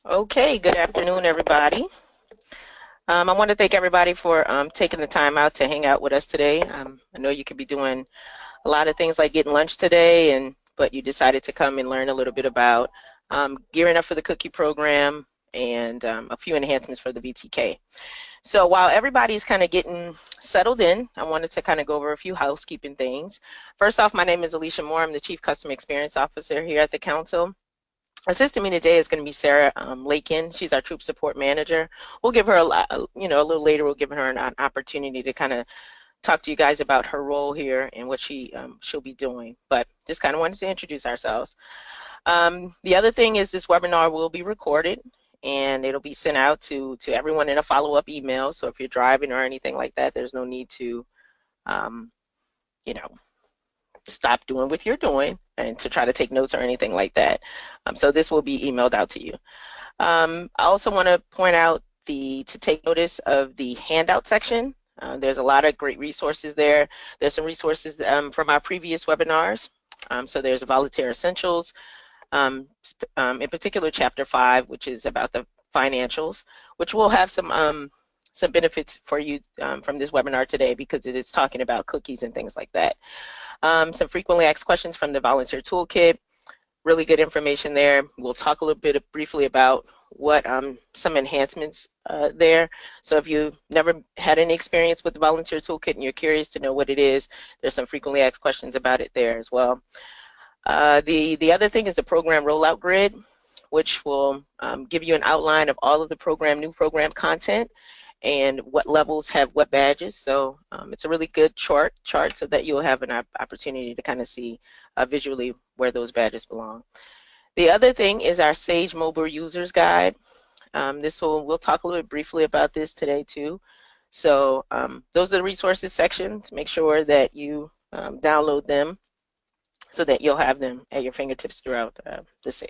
Okay, good afternoon, everybody. I want to thank everybody for taking the time out to hang out with us today. I know you could be doing a lot of things like getting lunch today, but you decided to come and learn a little bit about gearing up for the cookie program and a few enhancements for the VTK. So while everybody's kind of getting settled in, I wanted to kind of go over a few housekeeping things. First off, my name is Alicia Moore. I'm the Chief Customer Experience Officer here at the Council. Assisting me today is going to be Sarah Lakin. She's our troop support manager. We'll give her a little later. We'll give her an opportunity to kind of talk to you guys about her role here and what she'll be doing. But just kind of wanted to introduce ourselves. The other thing is this webinar will be recorded and it'll be sent out to everyone in a follow-up email. So if you're driving or anything like that, there's no need to, you know, stop doing what you're doing and to try to take notes or anything like that. So this will be emailed out to you. I also want to point out to take notice of the handout section. There's a lot of great resources there. There's some resources from our previous webinars. So there's Volunteer Essentials, in particular Chapter 5, which is about the financials, which will have some benefits for you from this webinar today because it is talking about cookies and things like that. Some frequently asked questions from the Volunteer Toolkit, really good information there. We'll talk a little bit briefly about what some enhancements there. So if you've never had any experience with the Volunteer Toolkit and you're curious to know what it is, there's some frequently asked questions about it there as well. The other thing is the program rollout grid, which will give you an outline of all of the new program content and what levels have what badges. So it's a really good chart so that you'll have an opportunity to kind of see visually where those badges belong. The other thing is our Sage Mobile Users Guide. We'll talk a little bit briefly about this today too. So those are the resources sections. Make sure that you download them so that you'll have them at your fingertips throughout the sale.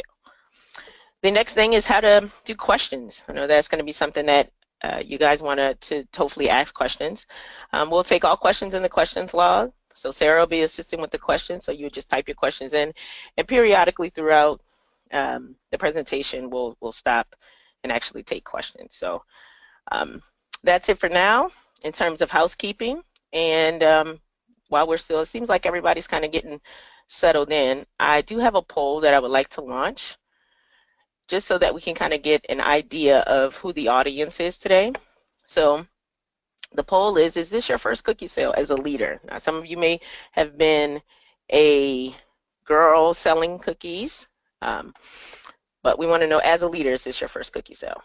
The next thing is how to do questions. I know that's going to be something that you guys want to hopefully ask questions. We'll take all questions in the questions log. So Sarah will be assisting with the questions, so you just type your questions in, and periodically throughout the presentation we'll stop and actually take questions. So that's it for now in terms of housekeeping. And while it seems like everybody's kind of getting settled in, I do have a poll that I would like to launch, just so that we can kind of get an idea of who the audience is today. So the poll is this your first cookie sale as a leader? Now, some of you may have been a girl selling cookies, but we want to know, as a leader, is this your first cookie sale?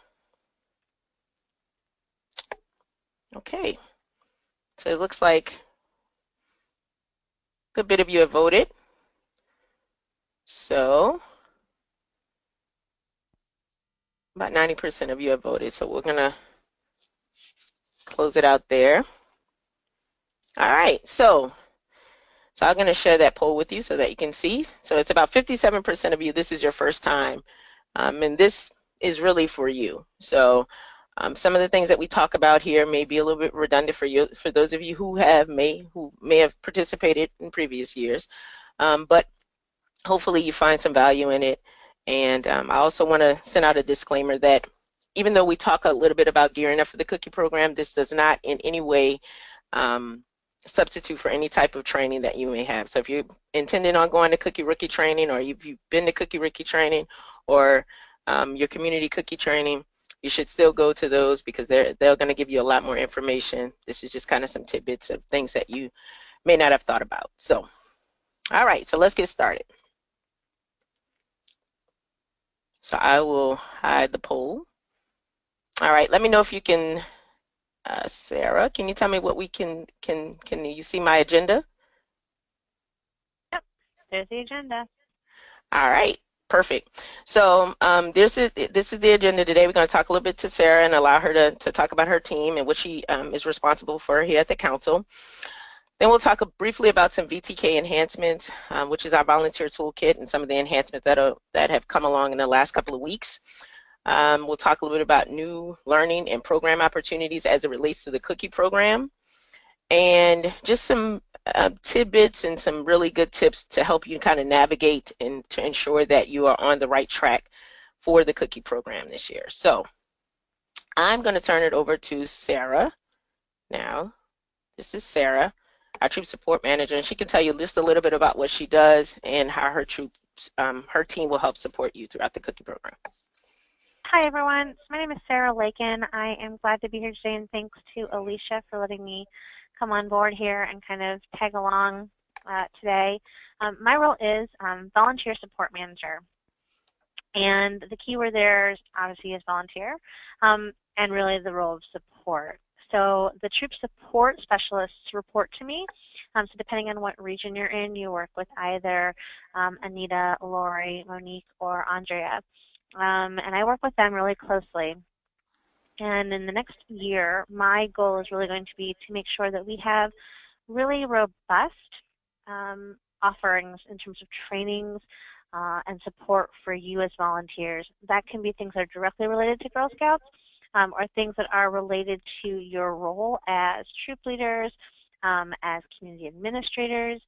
Okay, so it looks like a good bit of you have voted. So about 90% of you have voted, so we're gonna close it out there. All right, so I'm going to share that poll with you so that you can see. So it's about 57% of you, this is your first time, and this is really for you. So some of the things that we talk about here may be a little bit redundant for you, for those of you who may have participated in previous years, but hopefully you find some value in it. And I also want to send out a disclaimer that even though we talk a little bit about gearing up for the cookie program, this does not in any way substitute for any type of training that you may have. So if you're intending on going to Cookie Rookie training, or if you've been to Cookie Rookie training, or your community cookie training, you should still go to those because they're going to give you a lot more information. This is just kind of some tidbits of things that you may not have thought about. So, all right, so let's get started. So I will hide the poll. All right, let me know if you can, Sarah, can you tell me what we can you see my agenda? Yep, there's the agenda. All right, perfect. So this is the agenda today. We're going to talk a little bit to Sarah and allow her to talk about her team and what she is responsible for here at the council. Then we'll talk briefly about some VTK enhancements, which is our volunteer toolkit, and some of the enhancements that have come along in the last couple of weeks. We'll talk a little bit about new learning and program opportunities as it relates to the cookie program, and just some tidbits and some really good tips to help you kind of navigate and to ensure that you are on the right track for the cookie program this year. So I'm going to turn it over to Sarah now. This is Sarah, our troop support manager, and she can tell you just a little bit about what she does and how her her team will help support you throughout the cookie program. Hi, everyone. So my name is Sarah Lakin. I am glad to be here today, and thanks to Alicia for letting me come on board here and kind of tag along today. My role is volunteer support manager. And the key word there is obviously is volunteer, and really the role of support. So the troop support specialists report to me. So depending on what region you're in, you work with either Anita, Lori, Monique, or Andrea. And I work with them really closely. And in the next year, my goal is really going to be to make sure that we have really robust offerings in terms of trainings and support for you as volunteers. That can be things that are directly related to Girl Scouts or things that are related to your role as troop leaders, as community administrators.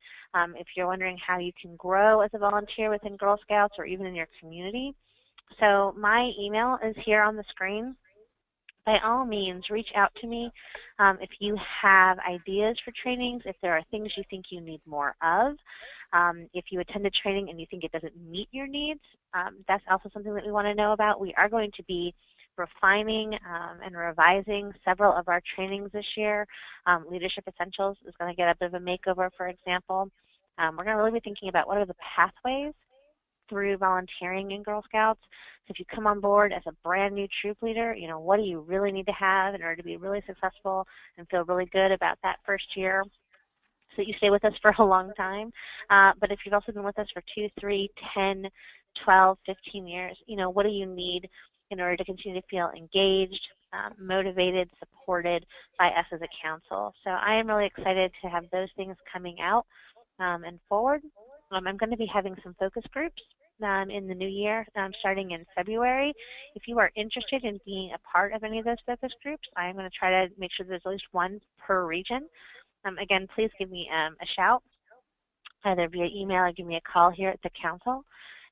If you're wondering how you can grow as a volunteer within Girl Scouts or even in your community. So my email is here on the screen. By all means, reach out to me if you have ideas for trainings, if there are things you think you need more of. If you attended training and you think it doesn't meet your needs, that's also something that we want to know about. We are going to be refining and revising several of our trainings this year. Leadership Essentials is going to get a bit of a makeover, for example. We're going to really be thinking about what are the pathways through volunteering in Girl Scouts. So if you come on board as a brand new troop leader, you know, what do you really need to have in order to be really successful and feel really good about that first year so that you stay with us for a long time. But if you've also been with us for 2, 3, 10, 12, 15 years, you know, what do you need in order to continue to feel engaged, motivated, supported by us as a council? So I am really excited to have those things coming out and forward. I'm going to be having some focus groups in the new year, starting in February. If you are interested in being a part of any of those focus groups, I'm going to try to make sure there's at least one per region. Again, please give me a shout, either via email or give me a call here at the council,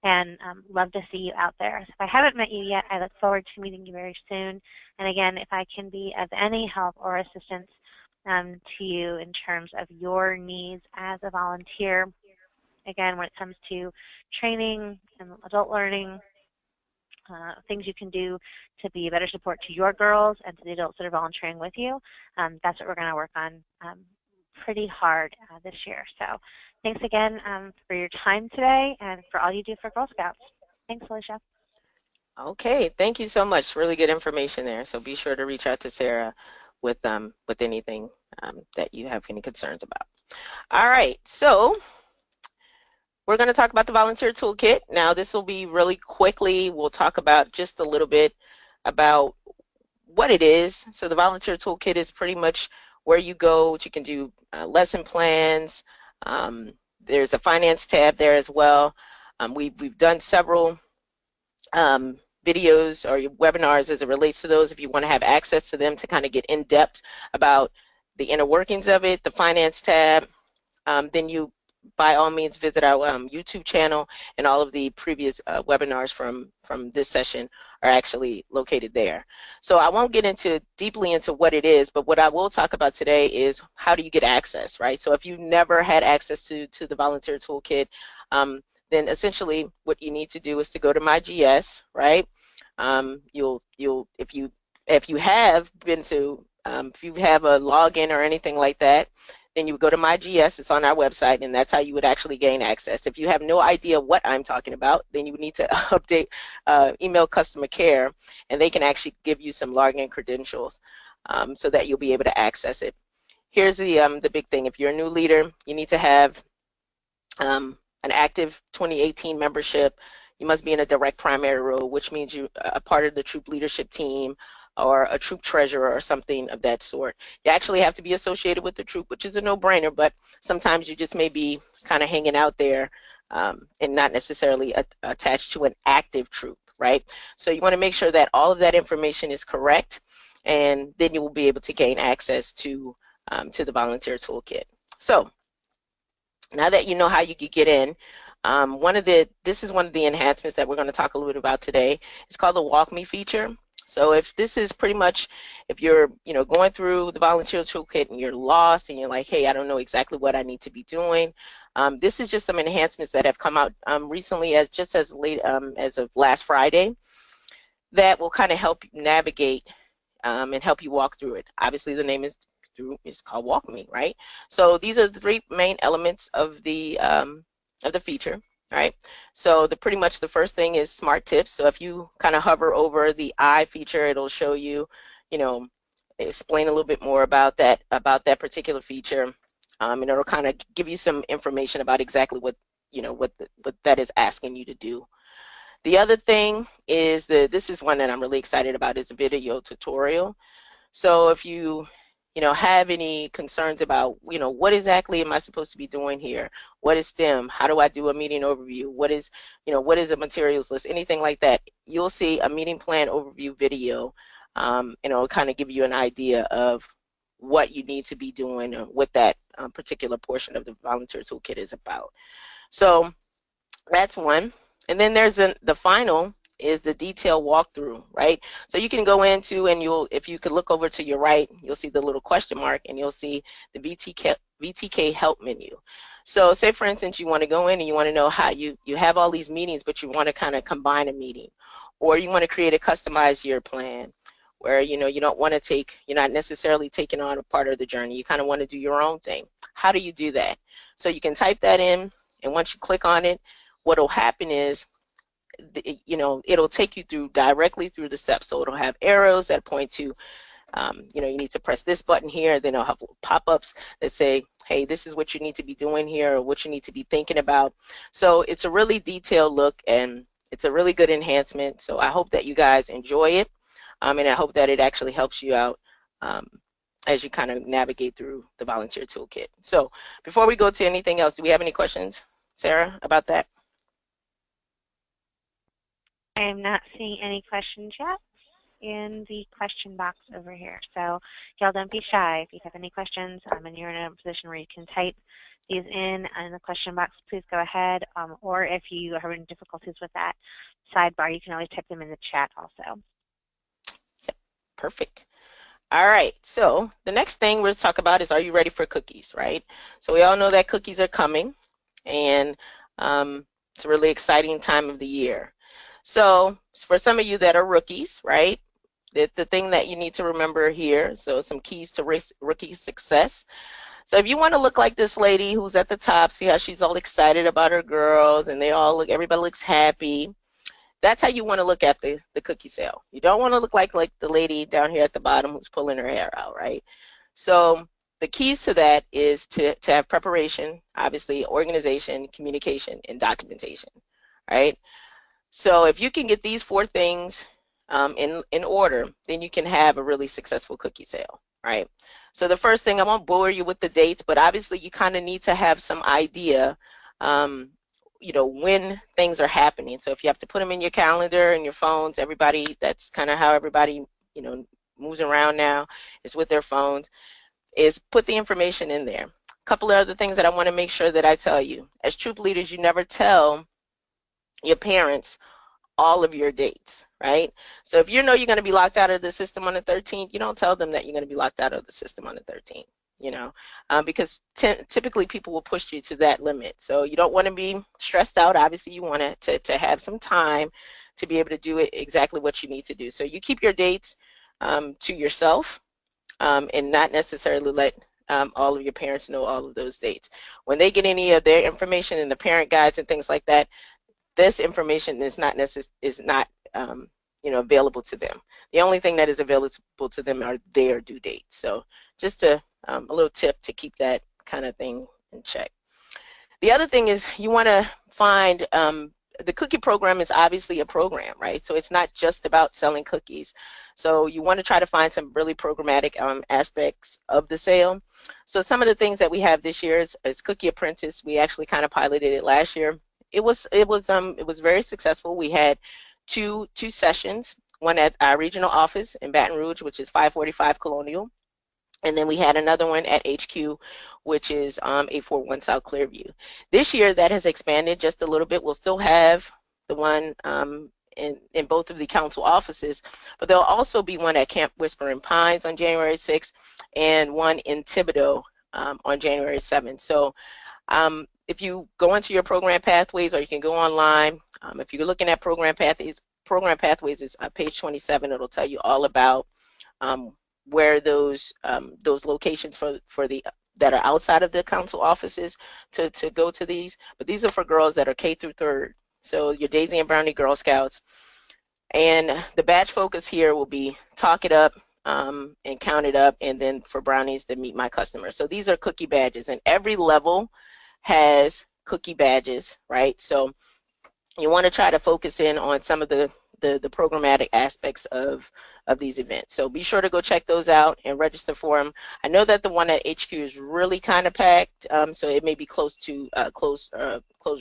and love to see you out there. So if I haven't met you yet, I look forward to meeting you very soon. And again, if I can be of any help or assistance to you in terms of your needs as a volunteer, again, when it comes to training and adult learning, things you can do to be a better support to your girls and to the adults that are volunteering with you, that's what we're going to work on pretty hard this year. So thanks again for your time today and for all you do for Girl Scouts. Thanks, Alicia. Okay, thank you so much. Really good information there. So be sure to reach out to Sarah with anything that you have any concerns about. All right, so we're going to talk about the volunteer toolkit. Now this will be really quickly. We'll talk about just a little bit about what it is. So the volunteer toolkit is pretty much where you go. You can do lesson plans. There's a finance tab there as well. We've done several videos or webinars as it relates to those if you want to have access to them to kind of get in depth about the inner workings of it, the finance tab. Then you by all means visit our YouTube channel, and all of the previous webinars from this session are actually located there. So I won't get deeply into what it is, but what I will talk about today is how do you get access, right? So if you never had access to the volunteer toolkit, then essentially what you need to do is to go to My GS, right? If you have a login or anything like that, then you would go to My GS, it's on our website, and that's how you would actually gain access. If you have no idea what I'm talking about, then you would need to update email customer care, and they can actually give you some login credentials so that you'll be able to access it. Here's the big thing. If you're a new leader, you need to have an active 2018 membership. You must be in a direct primary role, which means you're a part of the troop leadership team or a troop treasurer or something of that sort. You actually have to be associated with the troop, which is a no-brainer, but sometimes you just may be kind of hanging out there and not necessarily attached to an active troop, right? So you want to make sure that all of that information is correct, and then you will be able to gain access to the volunteer toolkit. So now that you know how you can get in, This is one of the enhancements that we're going to talk a little bit about today. It's called the Walk Me feature. So if this is pretty much, if you're, going through the volunteer toolkit and you're lost and you're like, hey, I don't know exactly what I need to be doing, this is just some enhancements that have come out recently, as late as of last Friday, that will kind of help you navigate and help you walk through it. Obviously, the name is called Walk Me, right? So these are the three main elements of the feature. Right, so pretty much the first thing is smart tips. So if you kind of hover over the I feature, it'll show you, explain a little bit more about that particular feature, and it'll kind of give you some information about exactly what what that is asking you to do. The other thing is this is one that I'm really excited about, is a video tutorial. So if you have any concerns about, what exactly am I supposed to be doing here? What is STEM? How do I do a meeting overview? What is a materials list? Anything like that, you'll see a meeting plan overview video, and it'll kind of give you an idea of what you need to be doing and what that particular portion of the volunteer toolkit is about. So that's one. And then there's the final is the detailed walkthrough, right? So you can go into, and if you could look over to your right, you'll see the little question mark, and you'll see the VTK help menu. So say, for instance, you want to go in and you want to know how you have all these meetings, but you want to kind of combine a meeting, or you want to create a customized year plan where you don't want to you're not necessarily taking on a part of the journey. You kind of want to do your own thing. How do you do that? So you can type that in, and once you click on it, what will happen is, it'll take you directly through the steps. So it'll have arrows that point to, you need to press this button here. Then it'll have pop-ups that say, hey, this is what you need to be doing here, or what you need to be thinking about. So it's a really detailed look, and it's a really good enhancement. So I hope that you guys enjoy it, and I hope that it actually helps you out as you kind of navigate through the volunteer toolkit. So before we go to anything else, do we have any questions, Sarah, about that? I am not seeing any questions yet in the question box over here. So y'all don't be shy. If you have any questions and you're in a position where you can type these in the question box, please go ahead. Or if you are having difficulties with that sidebar, you can always type them in the chat also. Yep. Perfect. All right, so the next thing we're going to talk about is, are you ready for cookies, right? So we all know that cookies are coming, and it's a really exciting time of the year. So for some of you that are rookies, right, the thing that you need to remember here, so some keys to rookie success. So if you want to look like this lady who's at the top, see how she's all excited about her girls, and everybody looks happy. That's how you want to look at the cookie sale. You don't want to look like the lady down here at the bottom who's pulling her hair out, right? So the keys to that is to have preparation, obviously, organization, communication, and documentation, right? So if you can get these four things in order, then you can have a really successful cookie sale, right? So the first thing, I won't bore you with the dates, but obviously you kind of need to have some idea, when things are happening. So if you have to put them in your calendar and your phones, that's kind of how everybody, moves around now, is with their phones, is put the information in there. A couple of other things that I want to make sure that I tell you. As troop leaders, you never tell your parents all of your dates, right? So if you're going to be locked out of the system on the 13th, you don't tell them that you're going to be locked out of the system on the 13th, because typically people will push you to that limit. So you don't want to be stressed out. Obviously, you want to have some time to be able to do it exactly what you need to do. So you keep your dates to yourself, and not necessarily let all of your parents know all of those dates. When they get any of their information in the parent guides and things like that, this information is not available to them. The only thing that is available to them are their due dates. So just a little tip to keep that kind of thing in check. The other thing is, you want to find the cookie program is obviously a program, right? So it's not just about selling cookies. So you want to try to find some really programmatic aspects of the sale. So some of the things that we have this year is Cookie Apprentice. We actually kind of piloted it last year. It was very successful. We had two sessions, one at our regional office in Baton Rouge, which is 545 Colonial, And then we had another one at HQ, which is 841 South Clearview. This year, that has expanded just a little bit. We'll still have the one in both of the council offices, but there'll also be one at Camp Whispering Pines on January 6th and one in Thibodaux on January 7th. So if you go into your program pathways, or you can go online, if you're looking at program pathways is page 27. It'll tell you all about where those locations for the that are outside of the council offices to go to these. But these are for girls that are K through 3rd. So your Daisy and Brownie Girl Scouts. And the badge focus here will be Talk It Up and Count It Up, and then for Brownies to Meet My Customer. So these are cookie badges, and every level has cookie badges, right? So you want to try to focus in on some of the programmatic aspects of these events. So be sure to go check those out and register for them. I know that the one at HQ is really kind of packed, so it may be close to close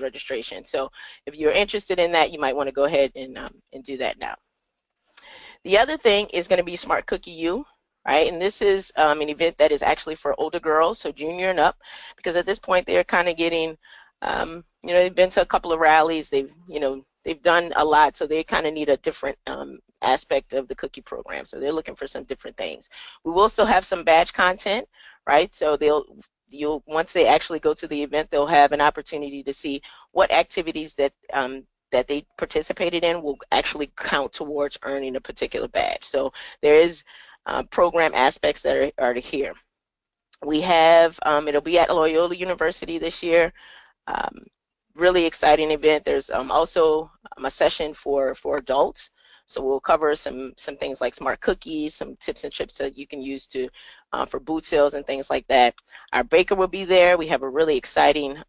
registration. So if you're interested in that, you might want to go ahead and do that now. The other thing is going to be Smart Cookie U, right? And this is an event that is actually for older girls, so junior and up, because at this point they're kind of getting, they've been to a couple of rallies, they've done a lot, so they kind of need a different aspect of the cookie program. So they're looking for some different things. We will still have some badge content, right? So once they actually go to the event, they'll have an opportunity to see what activities that they participated in will actually count towards earning a particular badge. So there is program aspects that are here. We have, it'll be at Loyola University this year. Really exciting event. There's also a session for adults. So we'll cover some things like smart cookies, some tips and tricks that you can use to for boot sales and things like that. Our baker will be there. We have a really exciting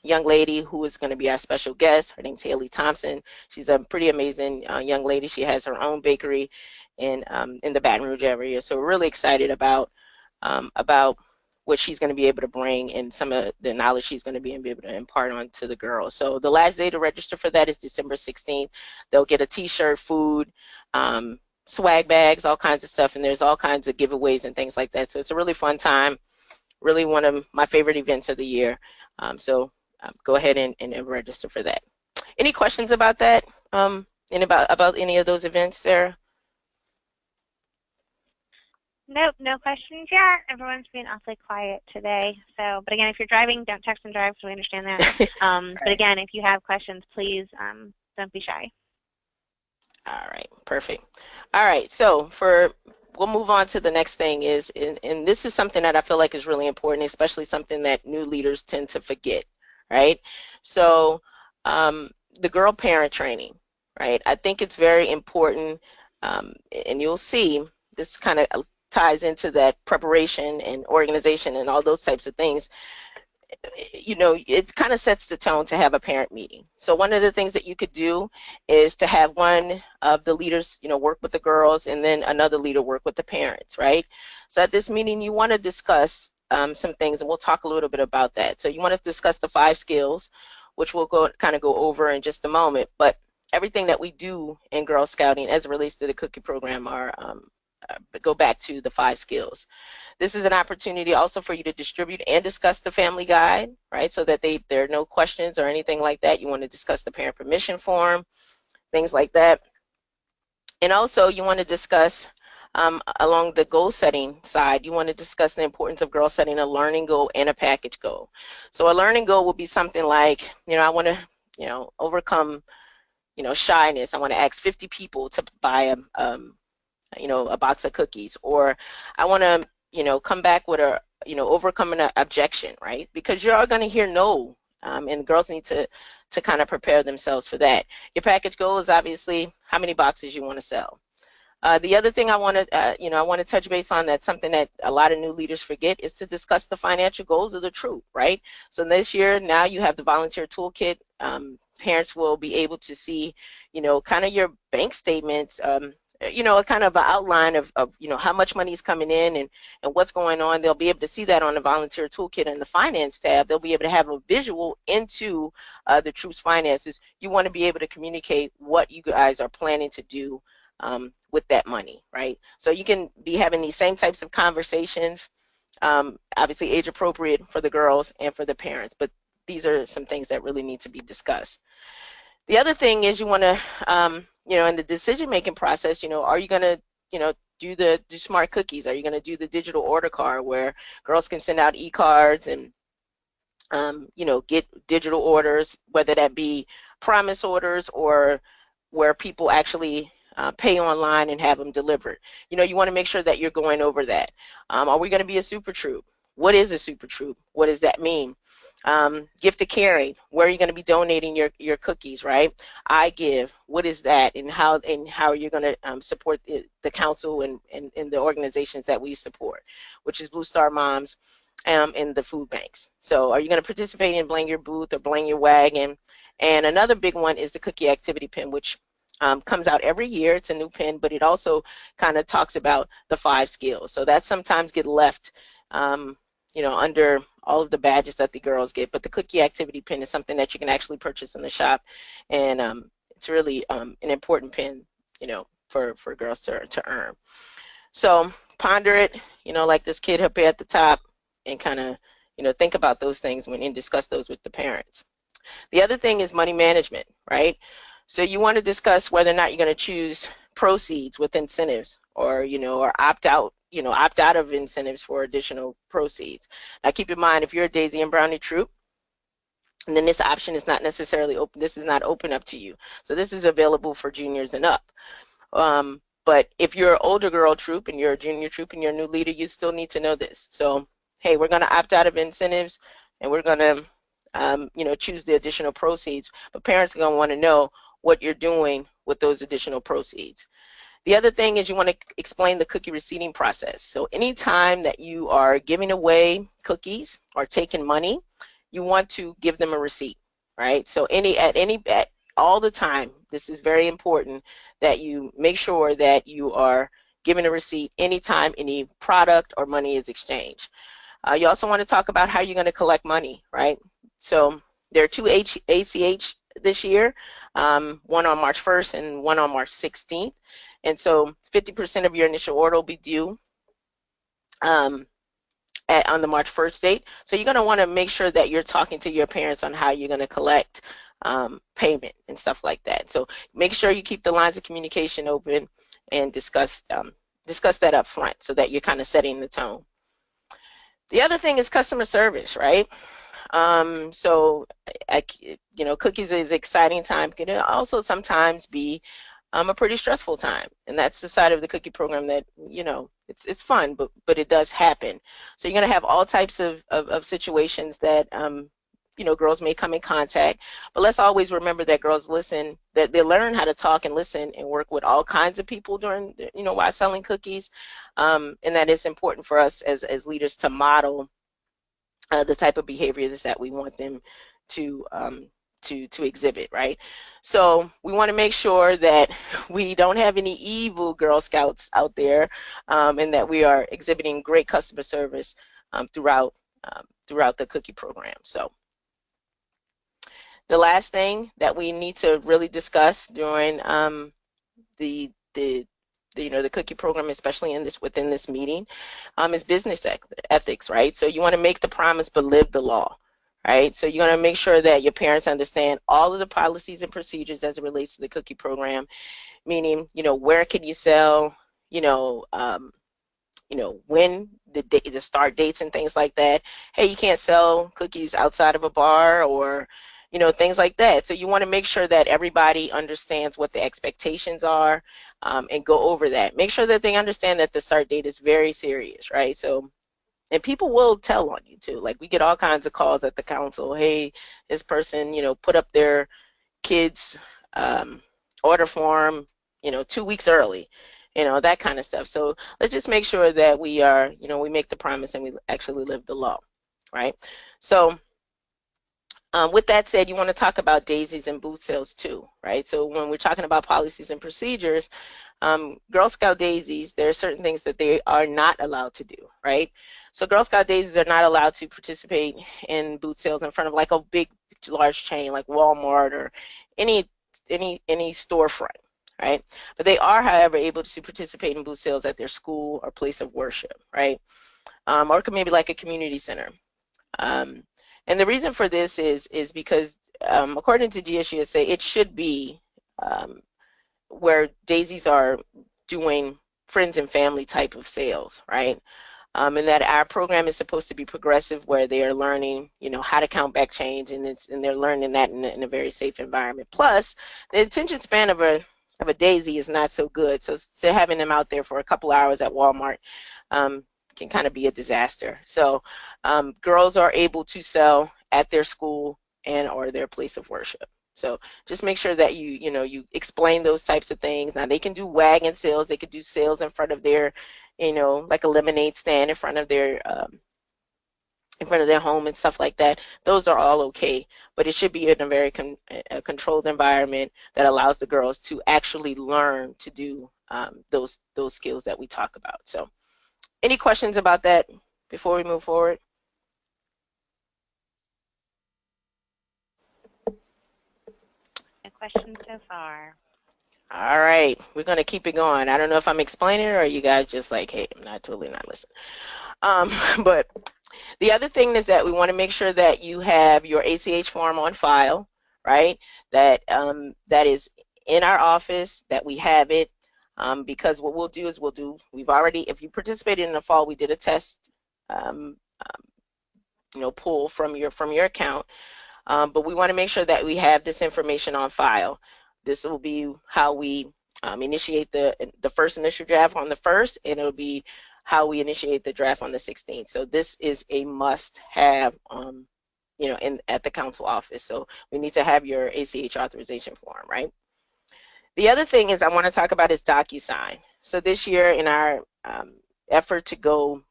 young lady who is going to be our special guest. Her name's Haley Thompson. She's a pretty amazing young lady. She has her own bakery in the Baton Rouge area. So we're really excited about what she's going to be able to bring and some of the knowledge she's going to be able to impart on to the girls. So the last day to register for that is December 16th. They'll get a t-shirt, food, swag bags, all kinds of stuff, and there's all kinds of giveaways and things like that. So it's a really fun time, really one of my favorite events of the year. So go ahead and register for that. Any questions about that and about any of those events, Sarah? Nope, no questions yet. Everyone's being awfully quiet today. So, but again, if you're driving, don't text and drive, so we understand that. Right. But again, if you have questions, please don't be shy. All right, perfect. All right, so we'll move on to the next thing is, and this is something that I feel like is really important, especially something that new leaders tend to forget, right? So the girl parent training, right? I think it's very important, and you'll see this kind of ties into that preparation and organization and all those types of things. It kind of sets the tone to have a parent meeting. So one of the things that you could do is to have one of the leaders, work with the girls, and then another leader work with the parents, right? So at this meeting, you want to discuss some things, and we'll talk a little bit about that. So you want to discuss the 5 skills, which we'll go over in just a moment. But everything that we do in Girl Scouting as it relates to the cookie program go back to the 5 skills. This is an opportunity also for you to distribute and discuss the family guide, right? So that there are no questions or anything like that. You want to discuss the parent permission form, things like that. And also you want to discuss along the goal setting side, you want to discuss the importance of girl setting a learning goal and a package goal. So a learning goal will be something like, I want to, overcome, shyness. I want to ask 50 people to buy a box of cookies, or I want to, come back with overcome an objection, right? Because you're all going to hear no, and girls need to kind of prepare themselves for that. Your package goal is obviously how many boxes you want to sell. The other thing I want to touch base on, that's something that a lot of new leaders forget, is to discuss the financial goals of the troop, right? So this year, now you have the volunteer toolkit. Parents will be able to see, kind of your bank statements, a kind of an outline of how much money is coming in and what's going on. They'll be able to see that on the volunteer toolkit in the finance tab. They'll be able to have a visual into the troop's finances. You want to be able to communicate what you guys are planning to do with that money, right? So you can be having these same types of conversations, obviously age appropriate for the girls and for the parents, but these are some things that really need to be discussed. The other thing is you want to, in the decision-making process, are you going to, do smart cookies? Are you going to do the digital order card where girls can send out e-cards and, get digital orders, whether that be promise orders or where people actually pay online and have them delivered. You want to make sure that you're going over that. Are we going to be a super troop? What is a super troop? What does that mean? Gift of caring. Where are you going to be donating your cookies, right? I give. What is that, and how are you going to support the council and the organizations that we support, which is Blue Star Moms in the food banks. So are you going to participate in Blang Your Booth or Blang Your Wagon? And another big one is the cookie activity pin, which comes out every year. It's a new pin, but it also kind of talks about the 5 skills. So that sometimes get left under all of the badges that the girls get, but the cookie activity pin is something that you can actually purchase in the shop, and it's really an important pin, for girls to earn. So ponder it, like this kid up here at the top, and kind of, think about those things and discuss those with the parents. The other thing is money management, right? So you want to discuss whether or not you're going to choose proceeds with incentives, or opt out of incentives for additional proceeds. Now keep in mind, if you're a Daisy and Brownie troop, and then this option is not necessarily open, this is not open up to you. So this is available for juniors and up. But if you're an older girl troop and you're a junior troop and you're a new leader, you still need to know this. So, hey, we're going to opt out of incentives, and we're going to choose the additional proceeds, but parents are going to want to know what you're doing with those additional proceeds. The other thing is you want to explain the cookie receipting process. So anytime that you are giving away cookies or taking money, you want to give them a receipt, right? So at all the time, this is very important that you make sure that you are giving a receipt anytime any product or money is exchanged. You also want to talk about how you're going to collect money, right? So there are 2 ACH this year, one on March 1st and one on March 16th. And so 50% of your initial order will be due on the March 1st date. So you're going to want to make sure that you're talking to your parents on how you're going to collect payment and stuff like that. So make sure you keep the lines of communication open and discuss that up front so that you're kind of setting the tone. The other thing is customer service, right? So cookies is an exciting time. Can also sometimes be a pretty stressful time, and that's the side of the cookie program that it's fun, but it does happen. So you're going to have all types of situations that girls may come in contact, but let's always remember that girls listen, that they learn how to talk and listen and work with all kinds of people during while selling cookies, and that it's important for us as leaders to model the type of behaviors that we want them to exhibit, right? So we want to make sure that we don't have any evil Girl Scouts out there, and that we are exhibiting great customer service throughout the cookie program. So the last thing that we need to really discuss during the cookie program, especially within this meeting, is business ethics, right? So you want to make the promise but live the law, right? So you're going to make sure that your parents understand all of the policies and procedures as it relates to the cookie program, meaning, where can you sell, when the start dates and things like that. Hey, you can't sell cookies outside of a bar, or things like that. So you want to make sure that everybody understands what the expectations are, and go over that. Make sure that they understand that the start date is very serious, right? So, and people will tell on you too. Like, we get all kinds of calls at the council. Hey, this person, put up their kids' order form, 2 weeks early, that kind of stuff. So let's just make sure that we are, we make the promise and we actually live the law, right? So with that said, you want to talk about daisies and booth sales too, right? So when we're talking about policies and procedures, Girl Scout daisies, there are certain things that they are not allowed to do, right? So Girl Scout daisies are not allowed to participate in booth sales in front of like a big, large chain like Walmart or any storefront, right? But they are, however, able to participate in booth sales at their school or place of worship, right? Or maybe like a community center. And the reason for this is because according to GSUSA, it should be where daisies are doing friends and family type of sales, right? And that our program is supposed to be progressive, where they are learning, you know, how to count back change, and they're learning that in a very safe environment. Plus, the attention span of a daisy is not so good, so having them out there for a couple hours at Walmart can kind of be a disaster. So girls are able to sell at their school and or their place of worship. So just make sure that you explain those types of things. Now they can do wagon sales, they could do sales in front of their, like a lemonade stand in front of their home and stuff like that. Those are all okay, but it should be in a very controlled environment that allows the girls to actually learn to do those skills that we talk about. So any questions about that before we move forward? No questions so far. All right, we're going to keep it going. I don't know if I'm explaining it or you guys just like, hey, I'm totally not listening. But the other thing is that we want to make sure that you have your ACH form on file, right? That is in our office, that we have it, because what we'll do is if you participated in the fall, we did a test, pull from your account, but we want to make sure that we have this information on file. This will be how we initiate the first initial draft on the 1st, and it'll be how we initiate the draft on the 16th. So this is a must-have, at the council office. So we need to have your ACH authorization form, right? The other thing is I want to talk about is DocuSign. So this year, in our effort to go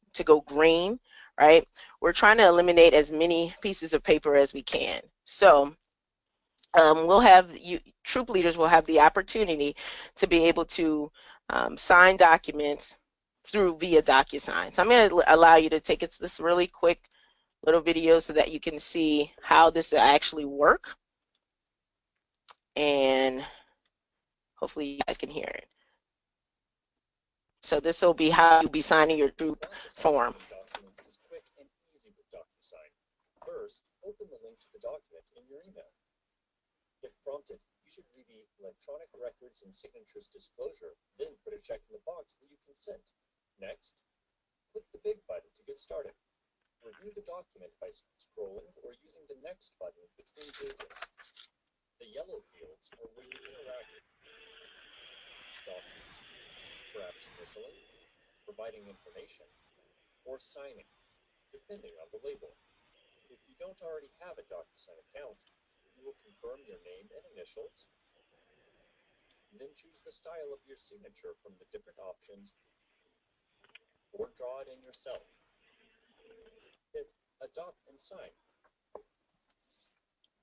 green, right, we're trying to eliminate as many pieces of paper as we can. So we'll have troop leaders will have the opportunity to be able to sign documents via DocuSign. So I'm going to allow you to take this really quick little video so that you can see how this will actually work, and hopefully you guys can hear it. So this will be how you'll be signing your troop form. Documents is quick and easy with DocuSign. First, open the link to the document in your email. If prompted, you should read the Electronic Records and Signatures disclosure, then put a check in the box that you consent. Next, click the big button to get started. Review the document by scrolling or using the next button between pages. The yellow fields are where you interact with each document, perhaps initialing, providing information, or signing, depending on the label. If you don't already have a DocuSign account, you will confirm your name and initials, then choose the style of your signature from the different options, or draw it in yourself. Hit Adopt and Sign.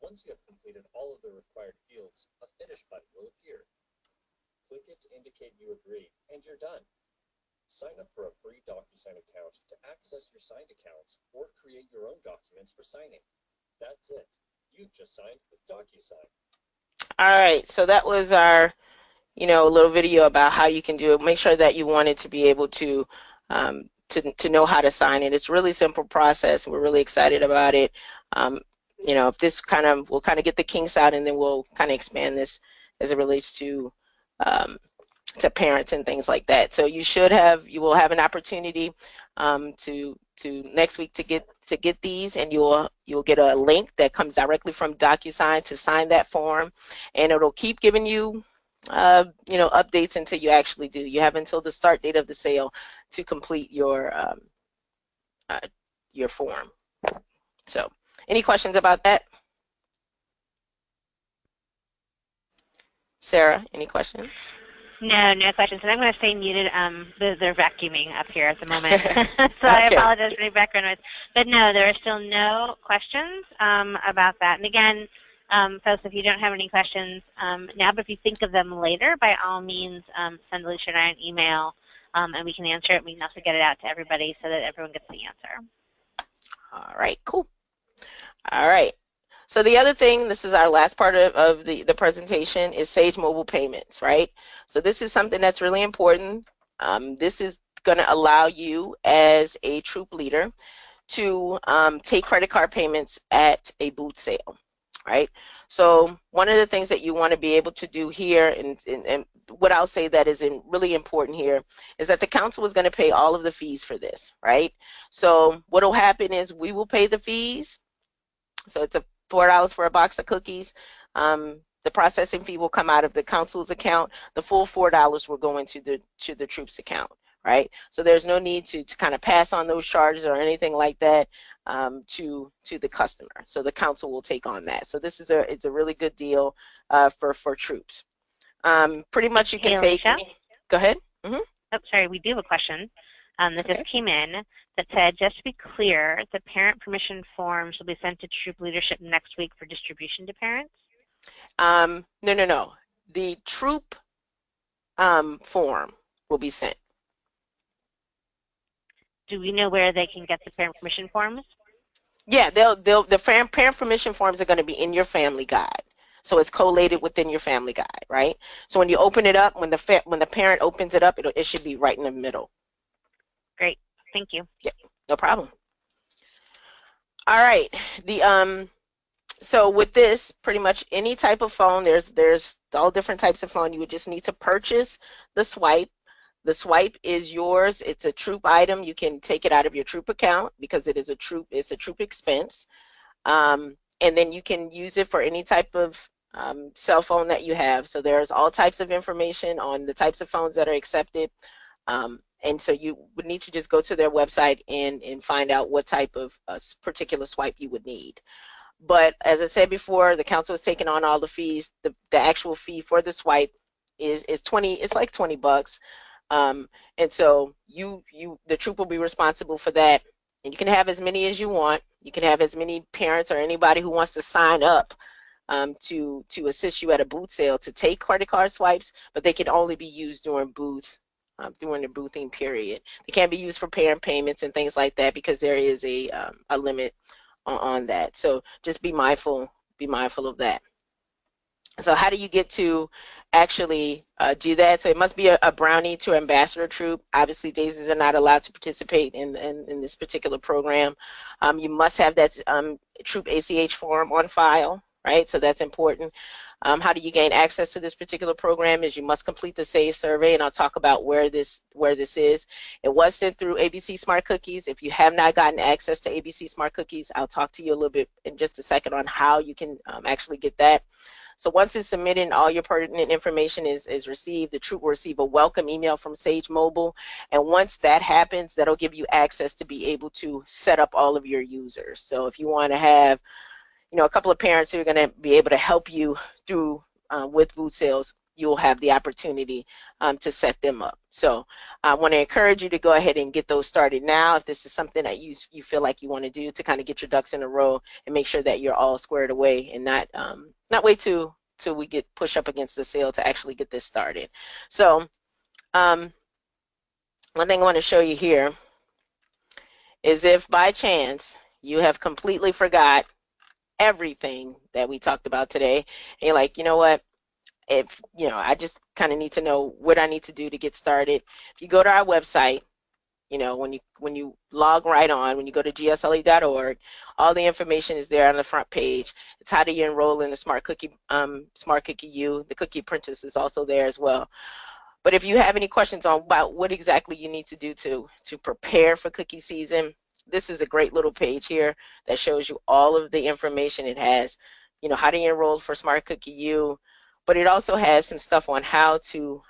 Once you have completed all of the required fields, a Finish button will appear. Click it to indicate you agree, and you're done. Sign up for a free DocuSign account to access your signed accounts or create your own documents for signing. That's it. You've just signed with DocuSign. All right, so that was our, little video about how you can do it. Make sure that you wanted to be able to know how to sign it. It's a really simple process. We're really excited about it. If this we'll kind of get the kinks out, and then we'll kind of expand this as it relates to parents and things like that. So you will have an opportunity to next week to get these, and you'll get a link that comes directly from DocuSign to sign that form, and it'll keep giving you updates until you actually do. You have until the start date of the sale to complete your form. So any questions about that? Sarah, any questions? No questions. And I'm going to stay muted. They're vacuuming up here at the moment. So Okay. I apologize for any background noise. But no, there are still no questions about that. And again, folks, if you don't have any questions now, but if you think of them later, by all means, send Alicia and I an email, and we can answer it. We can also get it out to everybody so that everyone gets the answer. All right, cool. All right. So the other thing, this is our last part of the presentation, is Sage Mobile Payments, right? So this is something that's really important. This is going to allow you as a troop leader to take credit card payments at a boot sale, right? So one of the things that you want to be able to do here, and what I'll say that is really important here, is that the council is going to pay all of the fees for this, right? So what will happen is we will pay the fees. So it's $4 for a box of cookies. The processing fee will come out of the council's account. The full $4 will go into the troops account, right? So there's no need to kind of pass on those charges or anything like that to the customer. So the council will take on that. So this is it's a really good deal for troops. Pretty much you can take. Alicia? Go ahead. Oh, sorry, we do have a question. That Okay. just came in that said, just to be clear, the parent permission forms will be sent to troop leadership next week for distribution to parents? No. The troop form will be sent. Do we know where they can get the parent permission forms? Yeah, the parent permission forms are going to be in your family guide. So it's collated within your family guide, right? So when you open it up, when the parent opens it up, it should be right in the middle. Great, thank you. Yeah, no problem. All right, so with this, pretty much any type of phone, there's all different types of phone. You would just need to purchase the swipe. The swipe is yours. It's a troop item. You can take it out of your troop account because it's a troop expense. And then you can use it for any type of cell phone that you have. So there's all types of information on the types of phones that are accepted. And so you would need to just go to their website and find out what type of particular swipe you would need. But as I said before, the council is taking on all the fees. The actual fee for the swipe is 20. It's like $20. And so the troop will be responsible for that. And you can have as many as you want. You can have as many parents or anybody who wants to sign up to assist you at a booth sale to take credit card swipes, but they can only be used during the boothing period. They can't be used for parent payments and things like that because there is a limit on that. So just be mindful of that. So how do you get to actually do that? So it must be a Brownie to Ambassador troop. Obviously, daisies are not allowed to participate in this particular program. You must have that troop ACH form on file, right? So that's important. How do you gain access to this particular program is you must complete the SAVE survey, and I'll talk about where this is. It was sent through ABC Smart Cookies. If you have not gotten access to ABC Smart Cookies, I'll talk to you a little bit in just a second on how you can actually get that. So once it's submitted and all your pertinent information is received, the troop will receive a welcome email from Sage Mobile. And once that happens, that'll give you access to be able to set up all of your users. So if you want to have, a couple of parents who are going to be able to help you through with booth sales, you'll have the opportunity to set them up. So I want to encourage you to go ahead and get those started now if this is something that you feel like you want to do to kind of get your ducks in a row and make sure that you're all squared away and not wait till we get pushed up against the sale to actually get this started. So one thing I want to show you here is if by chance you have completely forgot everything that we talked about today, and you're like, you know what, if I just kind of need to know what I need to do to get started. If you go to our website, when you log right on, when you go to gsle.org, all the information is there on the front page. It's how do you enroll in the Smart Cookie U. The Cookie Apprentice is also there as well. But if you have any questions about what exactly you need to do to prepare for cookie season, this is a great little page here that shows you all of the information. It has, how do you enroll for Smart Cookie U, but it also has some stuff on how to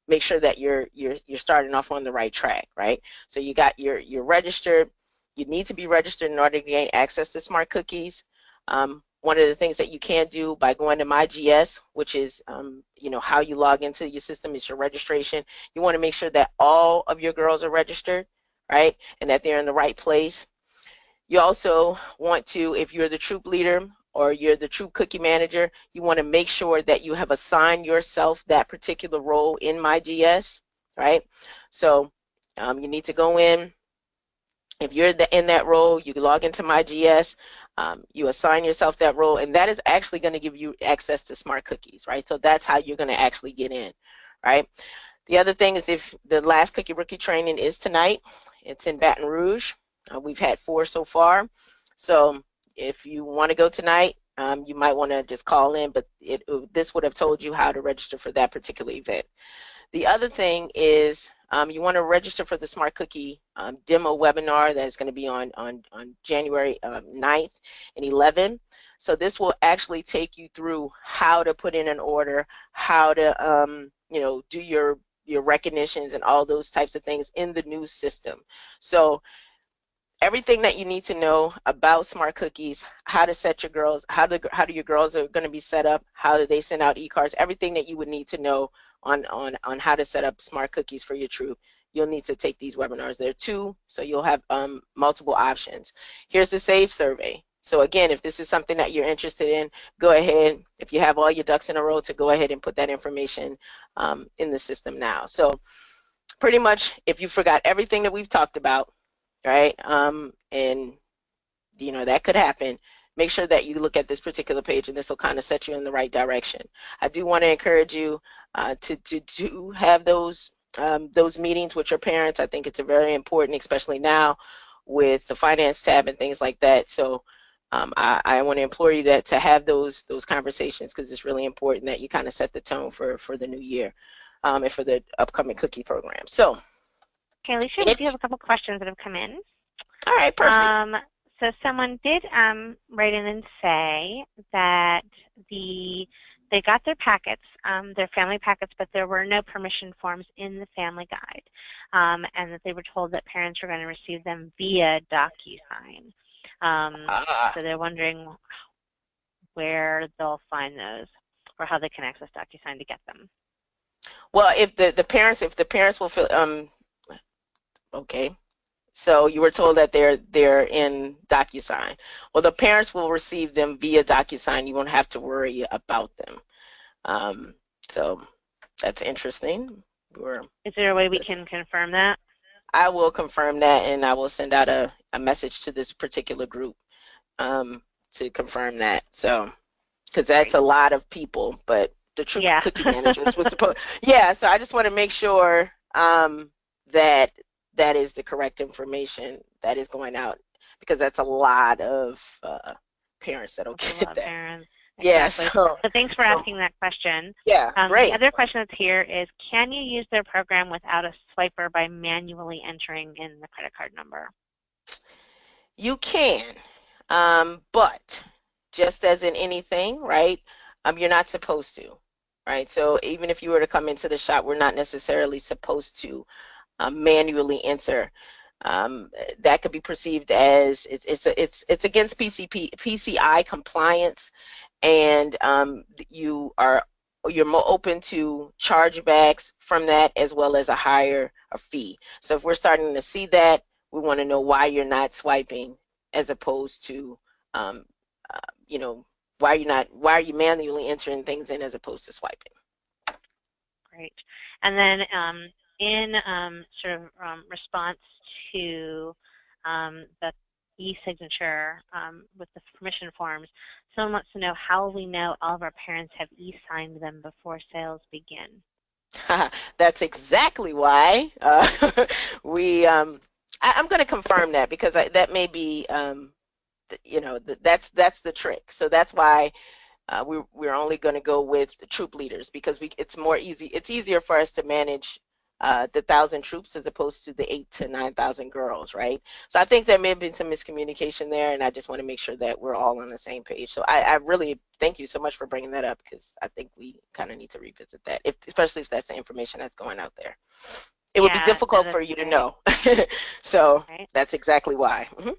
make sure that you're starting off on the right track, right? So you're registered. You need to be registered in order to gain access to Smart Cookies. One of the things that you can do by going to MyGS, which is how you log into your system, is your registration. You want to make sure that all of your girls are registered, right, and that they're in the right place. You also want to, if you're the troop leader or you're the troop cookie manager, you want to make sure that you have assigned yourself that particular role in MyGS, right? So you need to go in If you're in that role, you log into MyGS, you assign yourself that role, and that is actually going to give you access to smart cookies, right? So that's how you're going to actually get in, right? The other thing is, if the last Cookie Rookie training is tonight, it's in Baton Rouge. We've had 4 so far. So if you want to go tonight, you might want to just call in, but this would have told you how to register for that particular event. The other thing is you want to register for the Smart Cookie demo webinar that's going to be on January 9th and 11th. So this will actually take you through how to put in an order, how to you know, do your recognitions and all those types of things in the new system. So everything that you need to know about Smart Cookies, how to set your girls, how do your girls are going to be set up, how do they send out e-cards, everything that you would need to know on how to set up Smart Cookies for your troop. You'll need to take these webinars. There are 2, so you'll have multiple options. Here's the SAVE survey. So again, if this is something that you're interested in, go ahead, if you have all your ducks in a row, to go ahead and put that information in the system now. So pretty much, if you forgot everything that we've talked about, right, and you know that could happen, make sure that you look at this particular page, and this will kind of set you in the right direction. I do want to encourage you to have those meetings with your parents. I think it's very important, especially now with the finance tab and things like that. So I want to implore you to have those conversations, because it's really important that you kind of set the tone for the new year and for the upcoming cookie program. So, Okay, Alicia, we do have a couple questions that have come in. All right, perfect. So someone did write in and say that they got their packets, their family packets, but there were no permission forms in the family guide, and that they were told that parents were going to receive them via DocuSign. So they're wondering where they'll find those, or how they can access DocuSign to get them. Well, if the parents will fill, okay. So you were told that they're in DocuSign. Well, the parents will receive them via DocuSign. You won't have to worry about them. So that's interesting. Is there a way we can confirm that? I will confirm that, and I will send out a message to this particular group to confirm that. So, because that's a lot of people, but the Troop Cookie managers was supposed. Yeah. So I just want to make sure that is the correct information that is going out, because that's a lot of parents that'll get that. Parents. Yeah, exactly. So thanks for asking that question. Yeah, great. The other question that's here is, can you use their program without a swiper by manually entering in the credit card number? You can, but just as in anything, right, you're not supposed to, right? So even if you were to come into the shop, we're not necessarily supposed to manually enter. That could be perceived as it's against PCI compliance, and you're more open to chargebacks from that, as well as a fee. So if we're starting to see that, we want to know why you're not swiping, as opposed to you know, why are you manually entering things in as opposed to swiping. Great. And then in sort of response to the e-signature with the permission forms, someone wants to know, how will we know all of our parents have e-signed them before sales begin? That's exactly why I'm going to confirm that, because that may be, you know, that's the trick. So that's why we're only going to go with the troop leaders, because it's easier for us to manage the 1,000 troops as opposed to the 8,000 to 9,000 girls, right? So I think there may have been some miscommunication there, and I just want to make sure that we're all on the same page. So I really thank you so much for bringing that up, because I think we kind of need to revisit that, especially if that's the information that's going out there. It would be difficult for you to know. So that's exactly why. Mm-hmm.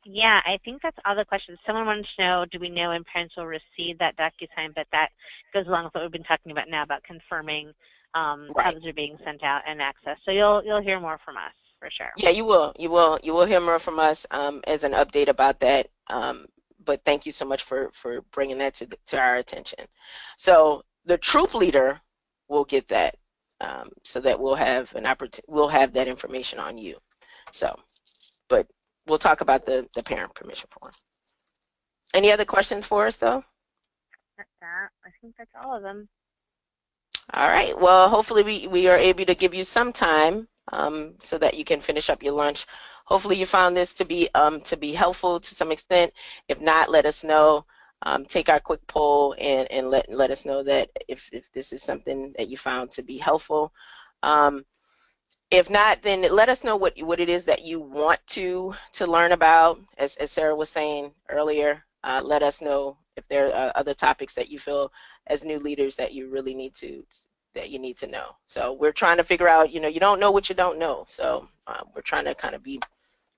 Yeah, I think that's all the questions. Someone wanted to know, do we know when parents will receive that DocuSign? But that goes along with what we've been talking about now, about confirming how those are being sent out and access. So you'll hear more from us for sure. Yeah, you will hear more from us as an update about that. But thank you so much for bringing that to our attention. So the troop leader will get that, so that we'll have that information on you. So but we'll talk about the parent permission form. Any other questions for us, though? That's that. I think that's all of them. All right. Well, hopefully we are able to give you some time so that you can finish up your lunch. Hopefully you found this to be helpful to some extent. If not, let us know. Take our quick poll and let us know that if this is something that you found to be helpful. If not, then let us know what it is that you want to learn about. As Sarah was saying earlier, let us know if there are other topics that you feel as new leaders that you really need to know. So we're trying to figure out, you don't know what you don't know. So we're trying to kind of be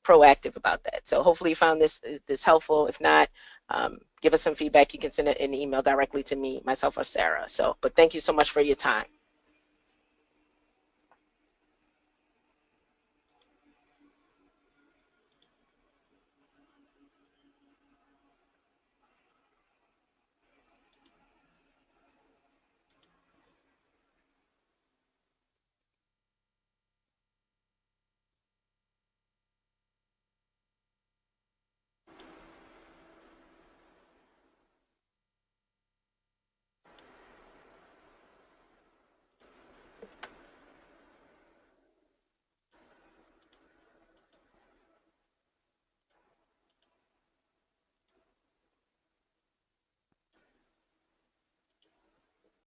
proactive about that. So hopefully you found this helpful. If not, give us some feedback. You can send an email directly to me, myself, or Sarah. So, but thank you so much for your time.